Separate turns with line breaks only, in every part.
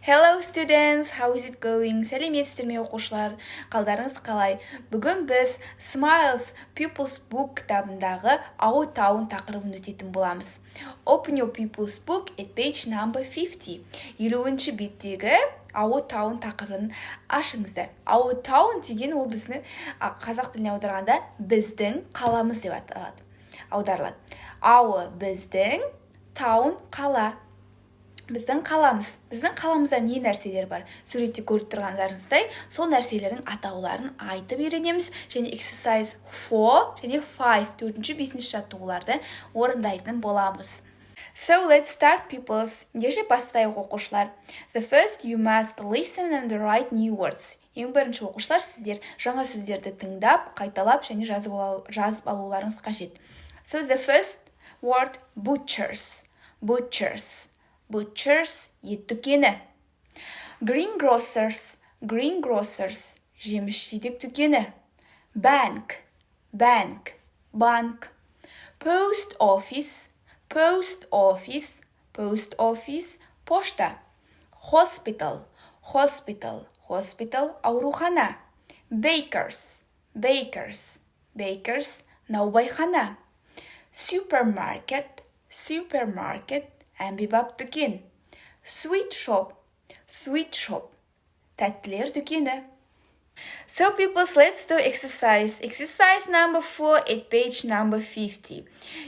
Hello students, how is it going? Сәлеметсіздер ме оқушылар? Қалдарыңыз қалай? Бүгін біз Smiles Pupil's book кітабындағы Our Town тақырыбын өтетін боламыз. Open your Pupil's book at page number 50. 50-ші беттегі Our Town тақырыбын ашыңыздар. Our Town деген ол біздің қазақ тіліне аударғанда біздің қаламыз деп аударылады. Our біздің, town қала. Біздің қаламыз. Біздің қаламызда не нәрселер бар? Суретте көріп тұрғандарыңыздай, сол нәрселердің атауларын айтып үйренеміз, және exercise 4 және 5, 4-ші 5-ші жаттығуларды орындайтын боламыз. So let's start, pupils. Ендеше бастайық оқушылар. The first, you must listen and write new words. Ең бірінші оқушылар, сіздер жаңа сөздерді тыңдап, қайталап және жазып алуларыңыз қажет. So the first word, butchers. Butchers. Butchers, ет дүкені. Greengrocers, greengrocers, жеміс-жидек дүкені. Bank, bank, bank. Post office, post office, post office, пошта. Hospital, hospital, hospital, аурухана. Bakers, bakers, bakers, наубайхана. Supermarket, supermarket, әмбебап дүкен. Sweet shop, sweet shop, тәттілер дүкені. So pupils, let's do exercise. Exercise number 4 at page number 50.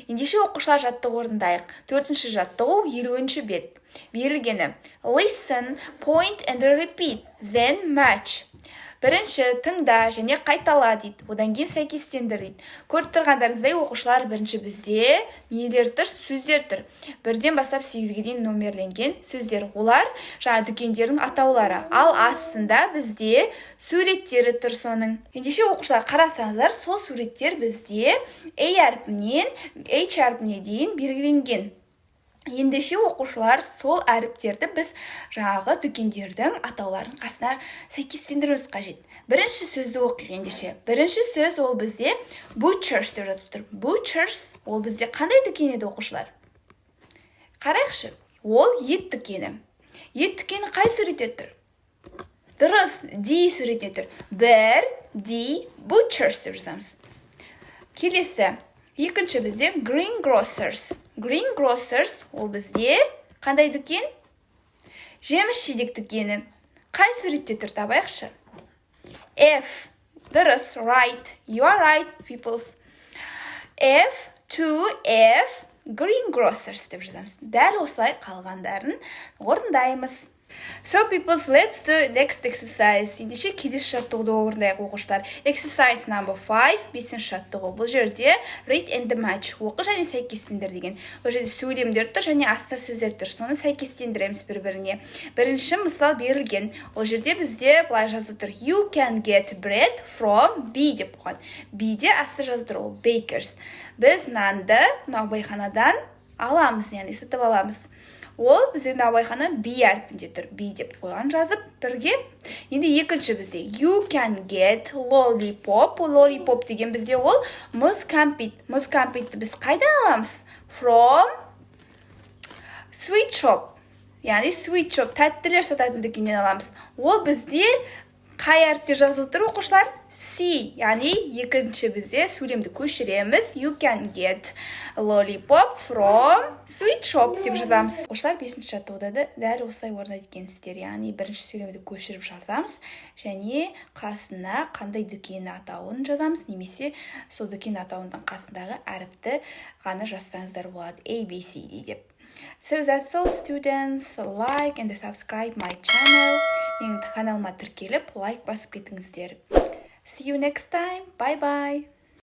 Ендеше оқушылар жаттығу орындайық. 4-ші жаттығу 50-ші бет. Берілгені. Listen, point and repeat, then match. Бірінші тыңда және қайтала дейді. Одан кейін сәйкестендір дейді. Көріп тұрғандарыңыздай оқушылар бірінші бізде нелер тұр? Сөздер тұр. 1-ден бастап 8-ге дейін номерленген сөздер. Олар жаңа дүкендердің атаулары. Ал астында бізде суреттері тұр соның. Ендеше оқушылар қарасаңыздар, сол суреттер бізде A әрпінен H әрпіне дейін белгіленген. Ендеше оқушылар сол әріптерді біз жаңағы дүкендердің атауларын қасына сәйкестендіруіміз қажет. Бірінші сөзді оқиық ендеше. Бірінші сөз ол бізде butchers деп жазып тұр. Butchers ол бізде қандай дүкен еді оқушылар? Қарайықшы. Ол ет дүкені. Ет дүкені қай суретте тұр? Дұрыс, D суретте тұр. 1, D, butchers деп жазамыз. Келесі. Екінші бізде greengrocers. Greengrocers ол бізде қандай дүкен? Жеміс-жидек дүкені. Қай суретте тұр табайықшы? F. Дұрыс, right. You are right, peoples. F, 2F, greengrocers деп жазамыз. Дәл осылай қалғандарын орындаймыз. So peoples, let's do next exercise. Ендеше келесі жаттығуды орындайық оқушылар. Exercise number 5, 5-ші жаттығу. Бұл жерде read and match. Оқы және сәйкестендір деген. Бұл жерде сөйлемдер тұр және астында сөздер тұр. Соны сәйкестендіреміз бір-біріне. Бірінші мысал берілген. Ол жерде бізде былай жазып тұр. You can get bread from B деп қойған. B-де астында жазып тұр. Ол bakers. Біз нанды наубайханадан аламыз, яғни сатып аламыз. Ол бізде наубайхана B әрпінде тұр. B деп қойған жазып бірге. Енді екінші бізде you can get lollipop. Lollipop деген бізде ол мұз кәмпит. Мұз кәмпитті біз қайдан аламыз? From sweet shop. Яғни sweet shop, тәттілер сататын дүкеннен аламыз. Ол бізде қай әріпте жазылып тұр оқушылар? C, яғни екінші бізде сөйлемді көшіреміз. You can get lollipop from sweet shop деп жазамыз. Оқушылар 5-ші жаттығуда дәл осылай орындайды екенсіздер. Яғни бірінші сөйлемді көшіріп жазамыз және қасына қандай дүкен атауын жазамыз, немесе сол дүкен атауының қасындағы әріпті ғана жазсаңыздар болады. A, B, C, D деп. So that's all students. Like and subscribe my channel. Менің каналыма тіркеліп, лайк басып кетіңіздер. See you next time. Bye-bye.